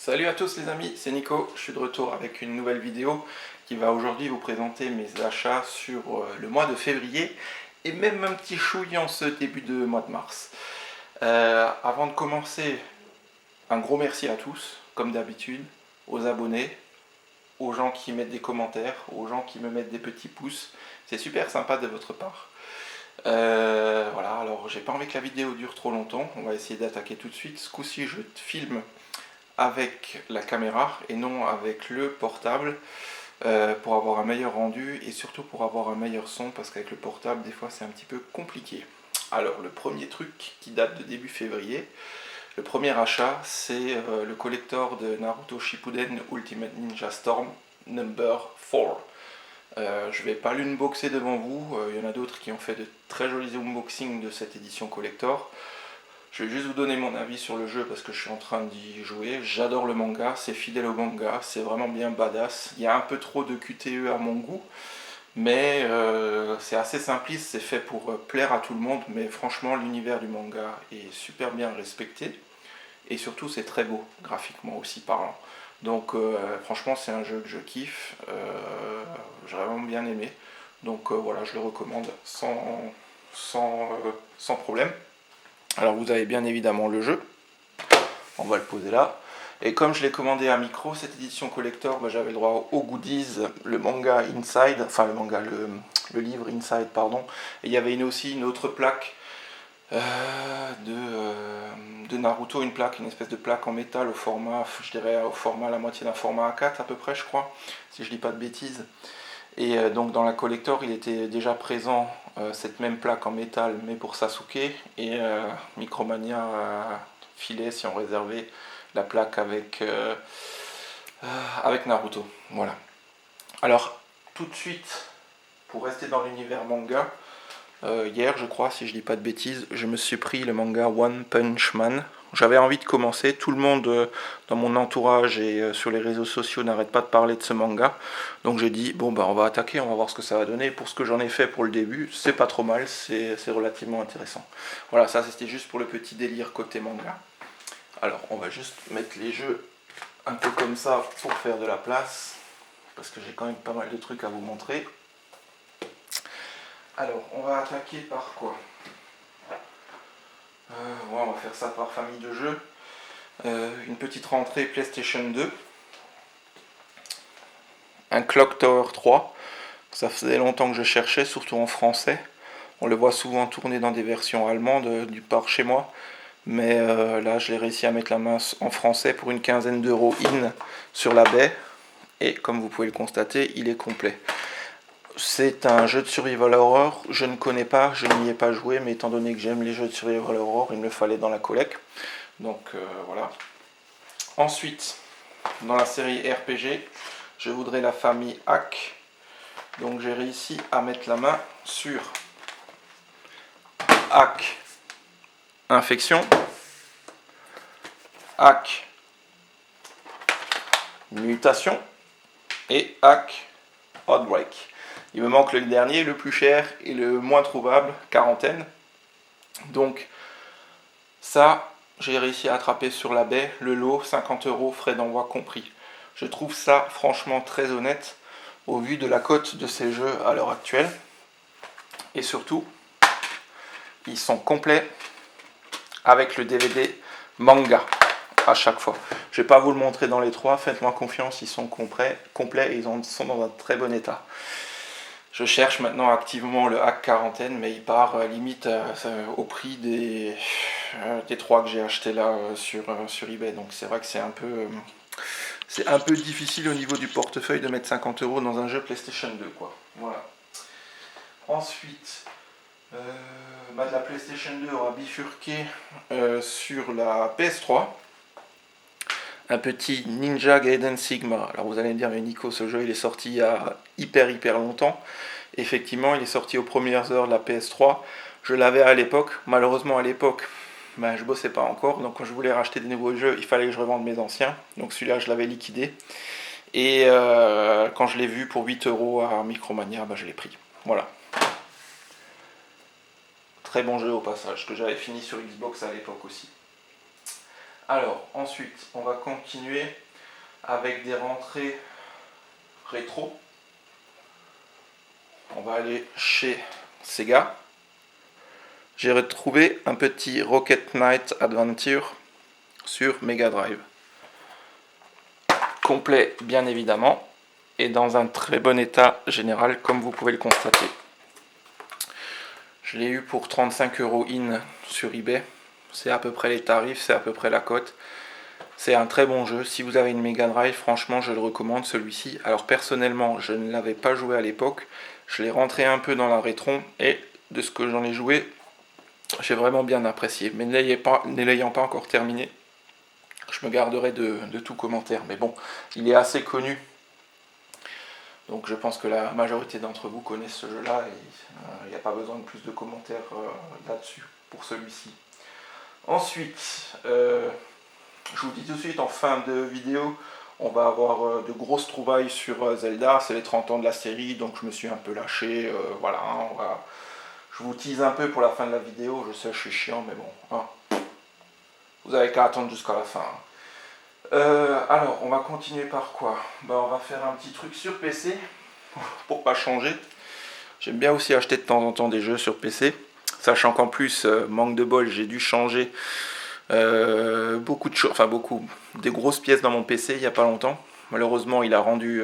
Salut à tous les amis, c'est Nico, je suis de retour avec une nouvelle vidéo qui va aujourd'hui vous présenter mes achats sur le mois de février et même un petit chouille en ce début de mois de mars. Avant de commencer, un gros merci à tous, comme d'habitude, aux abonnés, aux gens qui mettent des commentaires, aux gens qui me mettent des petits pouces, c'est super sympa de votre part. Voilà, alors j'ai pas envie que la vidéo dure trop longtemps, on va essayer d'attaquer tout de suite. Ce coup-ci je filme avec la caméra et non avec le portable pour avoir un meilleur rendu et surtout pour avoir un meilleur son parce qu'avec le portable des fois c'est un petit peu compliqué. Alors le premier truc qui date de début février, le premier achat c'est le collector de Naruto Shippuden Ultimate Ninja Storm Number 4. Je vais pas l'unboxer devant vous, il y en a d'autres qui ont fait de très jolis unboxings de cette édition collector. Je vais juste vous donner mon avis sur le jeu parce que je suis en train d'y jouer. J'adore le manga, c'est fidèle au manga, c'est vraiment bien badass. Il y a un peu trop de QTE à mon goût, mais c'est assez simpliste, c'est fait pour plaire à tout le monde. Mais franchement, l'univers du manga est super bien respecté. Et surtout, c'est très beau, graphiquement aussi parlant. Donc franchement, c'est un jeu que je kiffe. J'ai vraiment bien aimé. Donc voilà, je le recommande sans problème. Alors vous avez bien évidemment le jeu, on va le poser là. Et comme je l'ai commandé à micro, cette édition collector, j'avais le droit aux goodies, le manga Inside, enfin le livre Inside, pardon. Et il y avait aussi une autre plaque de Naruto, une espèce de plaque en métal au format, je dirais au format, la moitié d'un format A4 à peu près je crois, si je dis pas de bêtises. Et donc dans la collector, il était déjà présent cette même plaque en métal, mais pour Sasuke. Et Micromania a filé, si on réservait, la plaque avec Naruto. Voilà. Alors, tout de suite, pour rester dans l'univers manga, hier, je crois, si je dis pas de bêtises, je me suis pris le manga One Punch Man. J'avais envie de commencer. Tout le monde dans mon entourage et sur les réseaux sociaux n'arrête pas de parler de ce manga. Donc j'ai dit, bon, on va attaquer, on va voir ce que ça va donner. Pour ce que j'en ai fait pour le début, c'est pas trop mal, c'est relativement intéressant. Voilà, ça c'était juste pour le petit délire côté manga. Alors, on va juste mettre les jeux un peu comme ça pour faire de la place. Parce que j'ai quand même pas mal de trucs à vous montrer. Alors, on va attaquer par quoi ? On va faire ça par famille de jeux. Une petite rentrée PlayStation 2. Un Clock Tower 3. Ça faisait longtemps que je cherchais, surtout en français. On le voit souvent tourner dans des versions allemandes du par chez moi. Mais là, j'ai réussi à mettre la main en français pour une quinzaine d'euros in sur la baie. Et comme vous pouvez le constater, il est complet. C'est un jeu de survival horror, je ne connais pas, je n'y ai pas joué, mais étant donné que j'aime les jeux de survival horror, il me le fallait dans la collecte. Donc voilà. Ensuite, dans la série RPG, je voudrais la famille Hack. Donc j'ai réussi à mettre la main sur Hack Infection, Hack Mutation et Hack Outbreak. Il me manque le dernier, le plus cher et le moins trouvable, quarantaine. Donc ça, j'ai réussi à attraper sur la baie, le lot, 50 euros, frais d'envoi compris. Je trouve ça franchement très honnête au vu de la cote de ces jeux à l'heure actuelle. Et surtout, ils sont complets avec le DVD manga à chaque fois. Je ne vais pas vous le montrer dans les trois, faites-moi confiance, ils sont complets et ils sont dans un très bon état. Je cherche maintenant activement le hack quarantaine, mais il part limite au prix des 3 que j'ai acheté là sur eBay. Donc c'est vrai que c'est un peu difficile au niveau du portefeuille de mettre 50 euros dans un jeu PlayStation 2, quoi. Voilà. Ensuite, de la PlayStation 2 aura bifurqué sur la PS3. Un petit Ninja Gaiden Sigma. Alors vous allez me dire, mais Nico, ce jeu il est sorti il y a hyper longtemps. Effectivement, il est sorti aux premières heures de la PS3. Je l'avais à l'époque. Malheureusement, à l'époque, je bossais pas encore. Donc quand je voulais racheter des nouveaux jeux, il fallait que je revende mes anciens. Donc celui-là, je l'avais liquidé. Et quand je l'ai vu pour 8 euros à Micromania, je l'ai pris. Voilà. Très bon jeu au passage, que j'avais fini sur Xbox à l'époque aussi. Alors, ensuite, on va continuer avec des rentrées rétro. On va aller chez Sega. J'ai retrouvé un petit Rocket Knight Adventure sur Mega Drive. Complet, bien évidemment, et dans un très bon état général, comme vous pouvez le constater. Je l'ai eu pour 35 € in sur eBay. C'est à peu près les tarifs, c'est à peu près la cote. C'est un très bon jeu. Si vous avez une Mega Drive, franchement, je le recommande celui-ci. Alors personnellement, je ne l'avais pas joué à l'époque. Je l'ai rentré un peu dans la rétron et de ce que j'en ai joué, j'ai vraiment bien apprécié. Mais ne l'ayant pas encore terminé, je me garderai de tout commentaire. Mais bon, il est assez connu. Donc je pense que la majorité d'entre vous connaissent ce jeu-là et il n'y a pas besoin de plus de commentaires là-dessus pour celui-ci. Ensuite, je vous dis tout de suite, en fin de vidéo, on va avoir de grosses trouvailles sur Zelda. C'est les 30 ans de la série, donc je me suis un peu lâché. Voilà, je vous tease un peu pour la fin de la vidéo. Je sais, je suis chiant, mais bon, hein. Vous avez qu'à attendre jusqu'à la fin. Alors, on va continuer par quoi? On va faire un petit truc sur PC, pour pas changer. J'aime bien aussi acheter de temps en temps des jeux sur PC. Sachant qu'en plus, manque de bol, j'ai dû changer beaucoup de choses, enfin des grosses pièces dans mon PC il n'y a pas longtemps. Malheureusement, il a rendu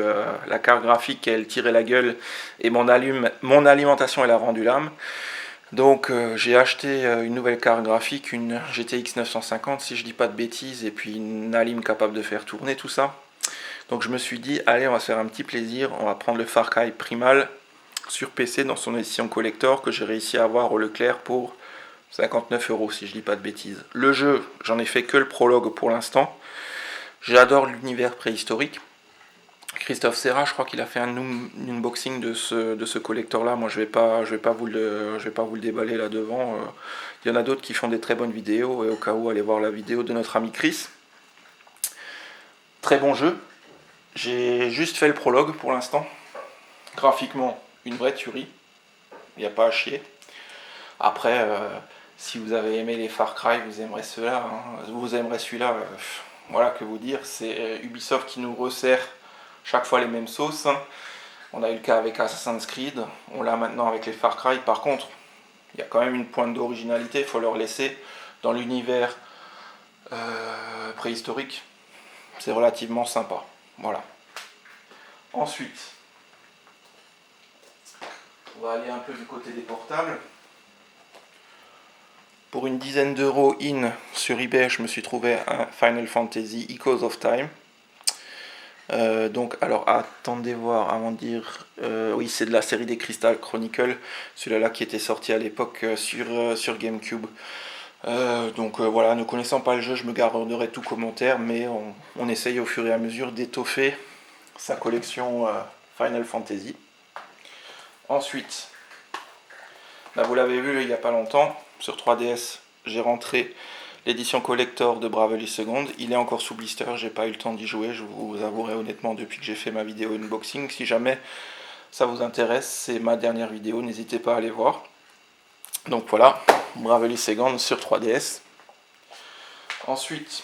la carte graphique, elle tirait la gueule et mon alimentation, elle a rendu l'âme. Donc j'ai acheté une nouvelle carte graphique, une GTX 950 si je dis pas de bêtises, et puis une alim capable de faire tourner tout ça. Donc je me suis dit, allez, on va se faire un petit plaisir, on va prendre le Far Cry Primal sur PC dans son édition collector que j'ai réussi à avoir au Leclerc pour 59 € si je dis pas de bêtises. Le jeu, j'en ai fait que le prologue pour l'instant. J'adore l'univers préhistorique. Christophe Serra, je crois qu'il a fait un unboxing de ce collector-là. Moi, je vais pas vous le déballer là devant. Il y en a d'autres qui font des très bonnes vidéos. Et au cas où, allez voir la vidéo de notre ami Chris. Très bon jeu. J'ai juste fait le prologue pour l'instant. Graphiquement, une vraie tuerie. Il n'y a pas à chier. Après, si vous avez aimé les Far Cry, vous aimerez ceux-là. Hein. Vous aimerez celui-là. Voilà, que vous dire. C'est Ubisoft qui nous resserre chaque fois les mêmes sauces. On a eu le cas avec Assassin's Creed, on l'a maintenant avec les Far Cry. Par contre, il y a quand même une pointe d'originalité, il faut leur laisser dans l'univers préhistorique. C'est relativement sympa. Voilà. Ensuite, on va aller un peu du côté des portables. Pour une dizaine d'euros in sur eBay, je me suis trouvé un Final Fantasy Echoes of Time. Donc, alors attendez voir avant de dire. Oui, c'est de la série des Crystal Chronicles, celui-là qui était sorti à l'époque sur GameCube. Donc voilà, ne connaissant pas le jeu, je me garderai tout commentaire, mais on essaye au fur et à mesure d'étoffer sa collection Final Fantasy. Ensuite, vous l'avez vu il n'y a pas longtemps, sur 3DS, j'ai rentré l'édition collector de Bravely Second. Il est encore sous blister, j'ai pas eu le temps d'y jouer, je vous avouerai honnêtement depuis que j'ai fait ma vidéo unboxing. Si jamais ça vous intéresse, c'est ma dernière vidéo, n'hésitez pas à aller voir. Donc voilà, Bravely Second sur 3DS. Ensuite,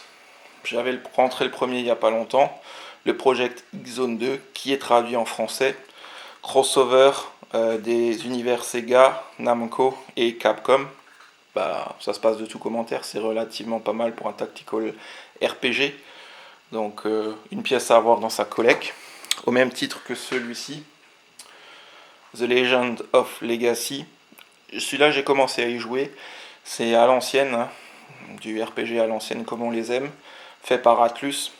j'avais rentré le premier il n'y a pas longtemps, le Project X Zone 2, qui est traduit en français. Crossover des univers Sega, Namco et Capcom. Ça se passe de tout commentaire, c'est relativement pas mal pour un tactical RPG. Donc une pièce à avoir dans sa collecte. Au même titre que celui-ci, The Legend of Legacy. Celui-là, j'ai commencé à y jouer. C'est à l'ancienne, hein, du RPG à l'ancienne comme on les aime, fait par Atlus.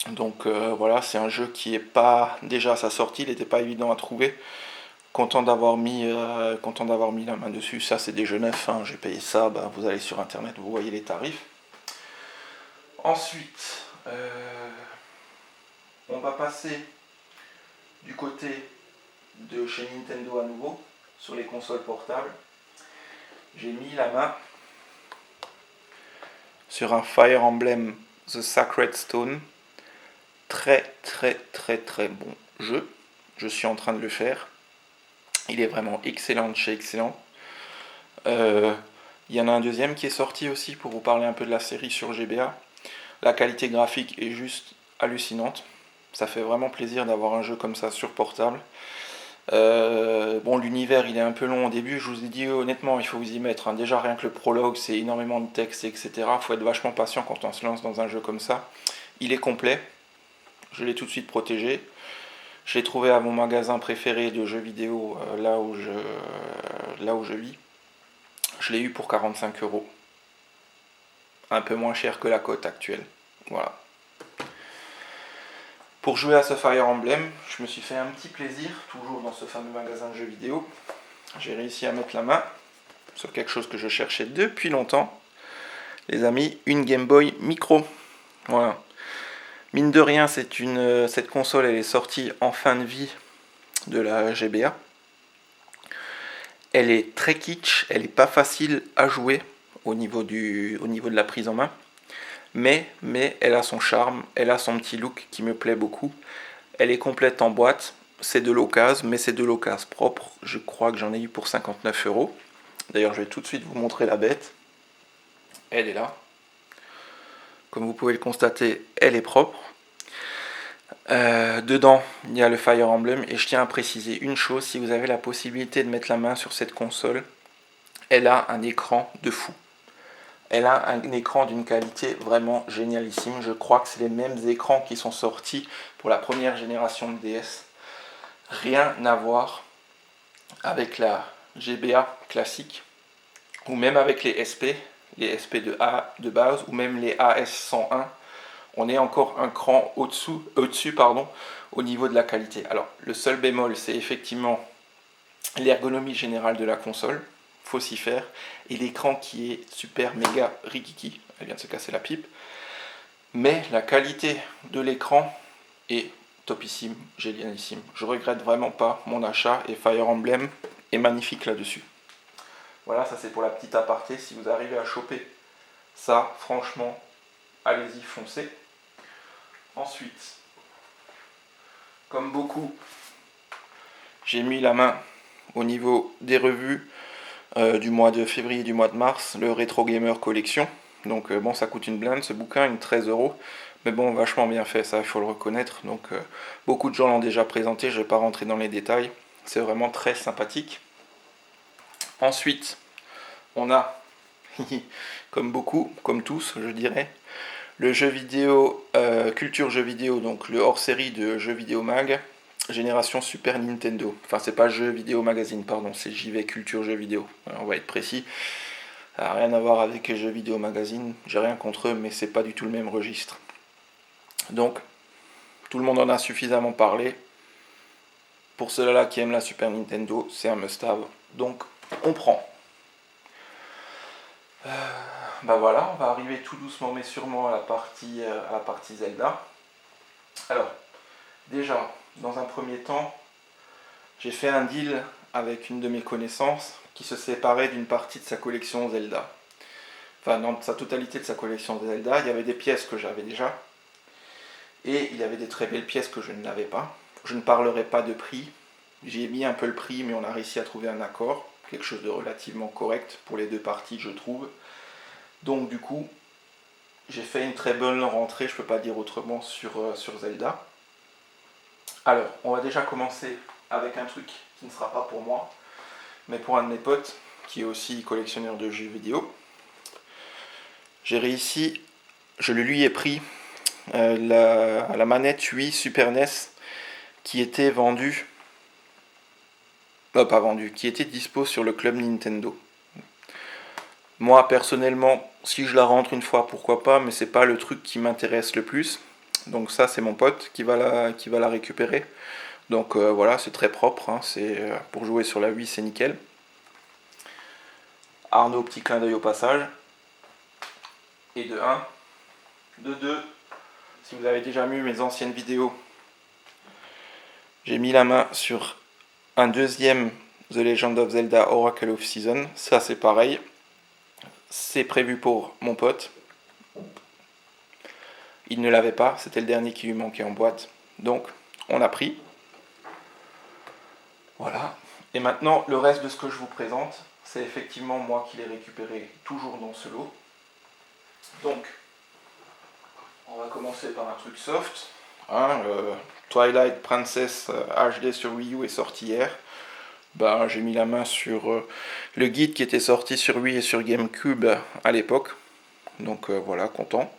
Donc voilà, c'est un jeu qui est pas déjà à sa sortie, il n'était pas évident à trouver. Content d'avoir mis la main dessus. Ça, c'est des jeux neufs, hein. J'ai payé ça, vous allez sur internet, vous voyez les tarifs. Ensuite, on va passer du côté de chez Nintendo à nouveau, sur les consoles portables. J'ai mis la main sur un Fire Emblem The Sacred Stone. Très très très très bon jeu. Je suis en train de le faire. Il est vraiment excellent de chez excellent. Il y en a un deuxième qui est sorti aussi pour vous parler un peu de la série sur GBA. La qualité graphique est juste hallucinante. Ça fait vraiment plaisir d'avoir un jeu comme ça sur portable. Bon, l'univers il est un peu long au début, je vous ai dit honnêtement, il faut vous y mettre, hein. Déjà rien que le prologue, c'est énormément de texte, etc. Il faut être vachement patient quand on se lance dans un jeu comme ça. Il est complet, je l'ai tout de suite protégé. Je l'ai trouvé à mon magasin préféré de jeux vidéo, là où je vis. Je l'ai eu pour 45 €. Un peu moins cher que la cote actuelle. Voilà. Pour jouer à ce Fire Emblem, je me suis fait un petit plaisir, toujours dans ce fameux magasin de jeux vidéo. J'ai réussi à mettre la main sur quelque chose que je cherchais depuis longtemps. Les amis, une Game Boy Micro. Voilà. Mine de rien, cette console elle est sortie en fin de vie de la GBA. Elle est très kitsch, elle n'est pas facile à jouer au niveau de la prise en main. Mais elle a son charme, elle a son petit look qui me plaît beaucoup. Elle est complète en boîte, c'est de l'occasion, mais c'est de l'occasion propre. Je crois que j'en ai eu pour 59 €. D'ailleurs, je vais tout de suite vous montrer la bête. Elle est là. Comme vous pouvez le constater, elle est propre. Dedans, il y a le Fire Emblem. Et je tiens à préciser une chose, si vous avez la possibilité de mettre la main sur cette console, elle a un écran de fou. Elle a un écran d'une qualité vraiment génialissime. Je crois que c'est les mêmes écrans qui sont sortis pour la première génération de DS. Rien à voir avec la GBA classique, ou même avec les SP de base, ou même les AS101. On est encore un cran au-dessus, au niveau de la qualité. Alors, le seul bémol, c'est effectivement l'ergonomie générale de la console. Faut s'y faire. Et l'écran qui est super méga rikiki. Elle vient de se casser la pipe. Mais la qualité de l'écran est topissime, génialissime. Je regrette vraiment pas mon achat et Fire Emblem est magnifique là-dessus. Voilà, ça c'est pour la petite aparté. Si vous arrivez à choper ça, franchement, allez-y, foncez. Ensuite, comme beaucoup, j'ai mis la main au niveau des revues du mois de février et du mois de mars, le Retro Gamer Collection. Donc bon, ça coûte une blinde ce bouquin, une 13 €. Mais bon, vachement bien fait, ça il faut le reconnaître. Donc beaucoup de gens l'ont déjà présenté, je ne vais pas rentrer dans les détails. C'est vraiment très sympathique. Ensuite, on a, comme beaucoup, comme tous, je dirais, le jeu vidéo, culture jeux vidéo, donc le hors-série de jeux vidéo mag, génération Super Nintendo. Enfin, c'est pas jeux vidéo magazine, pardon, c'est JV culture jeux vidéo. On va être précis. Ça n'a rien à voir avec les jeux vidéo magazine, j'ai rien contre eux, mais c'est pas du tout le même registre. Donc, tout le monde en a suffisamment parlé. Pour ceux-là qui aiment la Super Nintendo, c'est un must-have. Donc, on prend. Bah voilà, on va arriver tout doucement mais sûrement à la partie Zelda. Alors, déjà, dans un premier temps, j'ai fait un deal avec une de mes connaissances qui se séparait d'une partie de sa collection Zelda. Enfin, dans sa totalité de sa collection Zelda, il y avait des pièces que j'avais déjà. Et il y avait des très belles pièces que je n'avais pas. Je ne parlerai pas de prix. J'ai mis un peu le prix, mais on a réussi à trouver un accord. Quelque chose de relativement correct pour les deux parties, je trouve. Donc du coup, j'ai fait une très bonne rentrée, je ne peux pas dire autrement, sur Zelda. Alors, on va déjà commencer avec un truc qui ne sera pas pour moi, mais pour un de mes potes, qui est aussi collectionneur de jeux vidéo. J'ai réussi, je le lui ai pris, la manette 8 Super NES qui était vendue, pas vendue, qui était dispo sur le club Nintendo. Moi personnellement, si je la rentre une fois, pourquoi pas, mais c'est pas le truc qui m'intéresse le plus. Donc ça, c'est mon pote qui va la récupérer. Donc voilà, c'est très propre, hein, c'est pour jouer sur la Wii, c'est nickel. Arnaud, petit clin d'œil au passage. Et de 1, de 2, si vous avez déjà vu mes anciennes vidéos, j'ai mis la main sur un deuxième The Legend of Zelda Oracle of Season. Ça c'est pareil, c'est prévu pour mon pote. Il ne l'avait pas, c'était le dernier qui lui manquait en boîte. Donc on a pris. Voilà. Et maintenant le reste de ce que je vous présente, c'est effectivement moi qui l'ai récupéré toujours dans ce lot. Donc, on va commencer par un truc soft. Hein, Twilight Princess HD sur Wii U est sorti hier. Ben, j'ai mis la main sur le guide qui était sorti sur Wii et sur GameCube à l'époque. Donc voilà, content.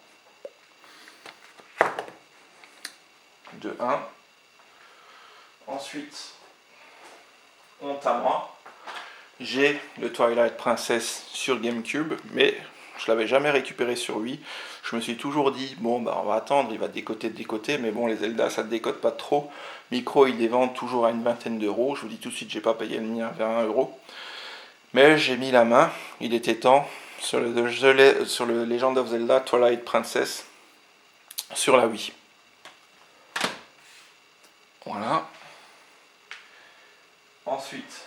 De 1. Ensuite, honte à moi, j'ai le Twilight Princess sur GameCube, mais je l'avais jamais récupéré sur Wii. Je me suis toujours dit, bon, bah, on va attendre, il va décoter, mais bon, les Zelda, ça ne décote pas trop. Micro, ils les vendent toujours à une vingtaine d'euros. Je vous dis tout de suite, j'ai pas payé le mien vers 1 euro. Mais j'ai mis la main, il était temps, sur le Legend of Zelda Twilight Princess sur la Wii. Voilà. Ensuite,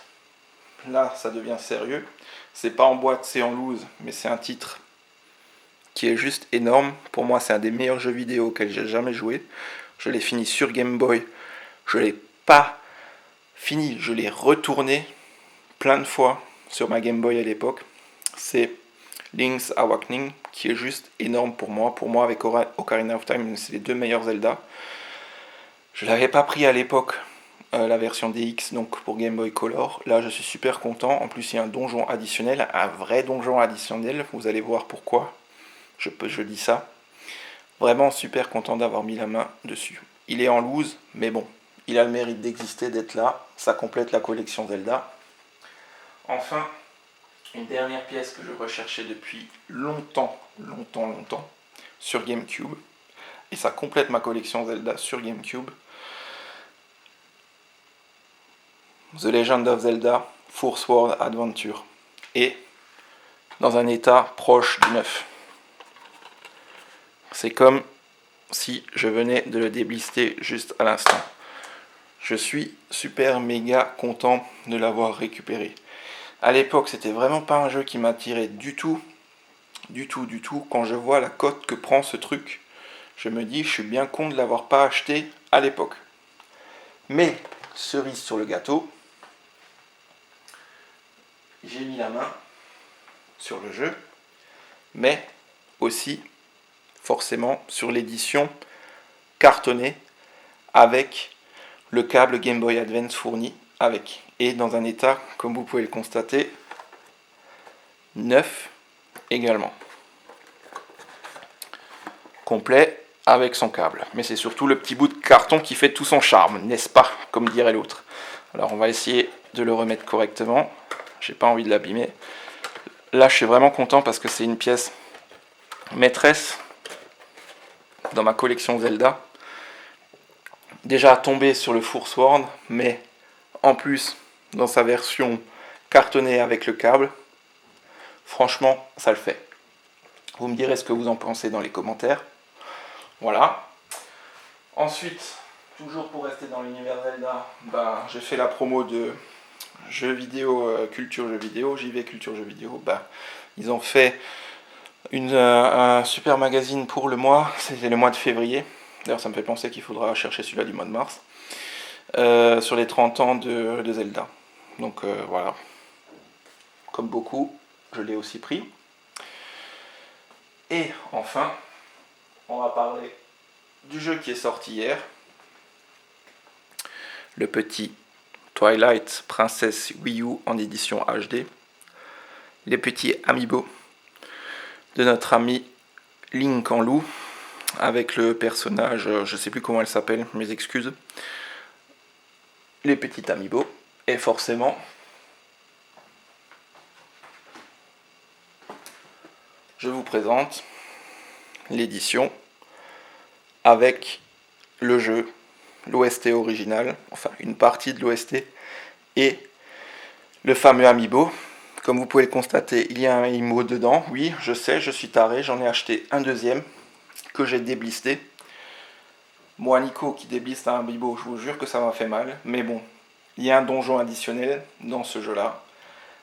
là, ça devient sérieux. C'est pas en boîte, c'est en loose, mais c'est un titre qui est juste énorme. Pour moi, c'est un des meilleurs jeux vidéo auxquels j'ai jamais joué. Je l'ai fini sur Game Boy. Je l'ai pas fini, je l'ai retourné plein de fois sur ma Game Boy à l'époque. C'est Link's Awakening, qui est juste énorme pour moi. Pour moi, avec Ocarina of Time, c'est les deux meilleurs Zelda. Je l'avais pas pris à l'époque, la version DX, donc pour Game Boy Color. Là, je suis super content. En plus, il y a un donjon additionnel, un vrai donjon additionnel. Vous allez voir pourquoi je dis ça. Vraiment super content d'avoir mis la main dessus. Il est en loose, mais bon, il a le mérite d'exister, d'être là. Ça complète la collection Zelda. Enfin, une dernière pièce que je recherchais depuis longtemps, sur GameCube. Et ça complète ma collection Zelda sur GameCube. The Legend of Zelda Four Sword Adventure. Et dans un état proche du neuf. C'est comme si je venais de le déblister juste à l'instant. Je suis super méga content de l'avoir récupéré. À l'époque, c'était vraiment pas un jeu qui m'attirait du tout. Quand je vois la cote que prend ce truc, je me dis, je suis bien con de l'avoir pas acheté à l'époque. Mais, cerise sur le gâteau, j'ai mis la main sur le jeu, mais aussi forcément sur l'édition cartonnée avec le câble Game Boy Advance fourni avec, et dans un état, comme vous pouvez le constater, neuf également, complet avec son câble. Mais c'est surtout le petit bout de carton qui fait tout son charme, n'est-ce pas, comme dirait l'autre. Alors on va essayer de le remettre correctement. J'ai pas envie de l'abîmer. Là, je suis vraiment content parce que c'est une pièce maîtresse dans ma collection Zelda. Déjà tombé sur le Four Sword, mais en plus dans sa version cartonnée avec le câble. Franchement, ça le fait. Vous me direz ce que vous en pensez dans les commentaires. Voilà. Ensuite, toujours pour rester dans l'univers Zelda, j'ai fait la promo de jeux vidéo, culture jeux vidéo, JV culture jeux vidéo. Ils ont fait un super magazine pour le mois, c'était le mois de février. D'ailleurs, ça me fait penser qu'il faudra chercher celui-là du mois de mars. Sur les 30 ans de Zelda. Donc voilà. Comme beaucoup, je l'ai aussi pris. Et enfin, on va parler du jeu qui est sorti hier. Le petit Twilight Princess Wii U en édition HD. Les petits amiibo de notre ami Link en loup. Avec le personnage, je sais plus comment elle s'appelle, mes excuses. Les petits amiibo. Et forcément, je vous présente l'édition avec le jeu, l'OST original, enfin une partie de l'OST et le fameux amiibo. Comme vous pouvez le constater, il y a un amiibo dedans. Oui, je sais, je suis taré, j'en ai acheté un deuxième que j'ai déblisté. Moi, Nico, qui débliste un amiibo, je vous jure que ça m'a fait mal. Mais bon, il y a un donjon additionnel dans ce jeu-là.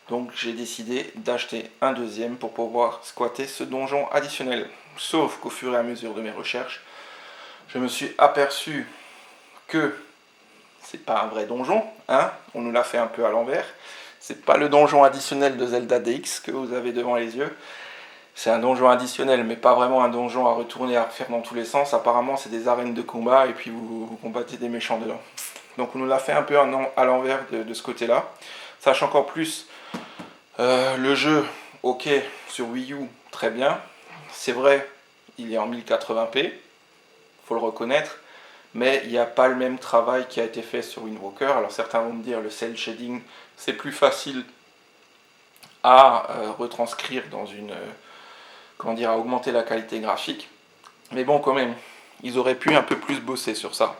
Donc j'ai décidé d'acheter un deuxième pour pouvoir squatter ce donjon additionnel. Sauf qu'au fur et à mesure de mes recherches, je me suis aperçu que c'est pas un vrai donjon, hein, on nous l'a fait un peu à l'envers, C'est pas le donjon additionnel de Zelda DX que vous avez devant les yeux. C'est un donjon additionnel, mais pas vraiment un donjon à retourner, à refaire dans tous les sens. Apparemment, c'est des arènes de combat et puis vous combattez des méchants dedans. Donc on nous l'a fait un peu à l'envers de ce côté-là. Sachant qu'en plus, le jeu, ok, sur Wii U, très bien. C'est vrai, il est en 1080p, faut le reconnaître. Mais il n'y a pas le même travail qui a été fait sur Wind Walker. Alors certains vont me dire le cel shading, c'est plus facile à retranscrire dans une... comment dire, à augmenter la qualité graphique. Mais bon, quand même, ils auraient pu un peu plus bosser sur ça,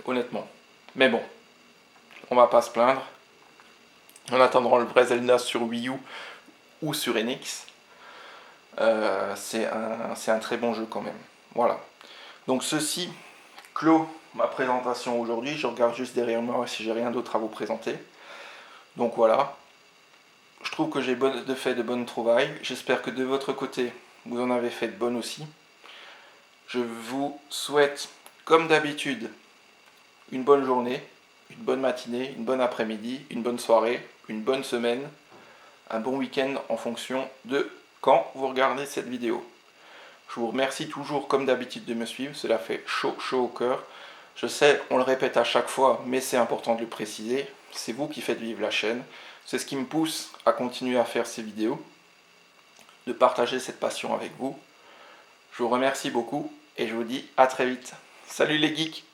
honnêtement. Mais bon, on va pas se plaindre. En attendant le vrai Zelda sur Wii U ou sur NX, c'est un très bon jeu quand même. Voilà. Donc ceci clôt ma présentation aujourd'hui. Je regarde juste derrière moi si j'ai rien d'autre à vous présenter. Donc voilà. Je trouve que j'ai fait de bonnes trouvailles. J'espère que de votre côté, vous en avez fait de bonnes aussi. Je vous souhaite, comme d'habitude, une bonne journée, une bonne matinée, une bonne après-midi, une bonne soirée, une bonne semaine, un bon week-end en fonction de quand vous regardez cette vidéo. Je vous remercie toujours, comme d'habitude, de me suivre. Cela fait chaud au cœur. Je sais, on le répète à chaque fois, mais c'est important de le préciser. C'est vous qui faites vivre la chaîne. C'est ce qui me pousse à continuer à faire ces vidéos, de partager cette passion avec vous. Je vous remercie beaucoup et je vous dis à très vite. Salut les geeks!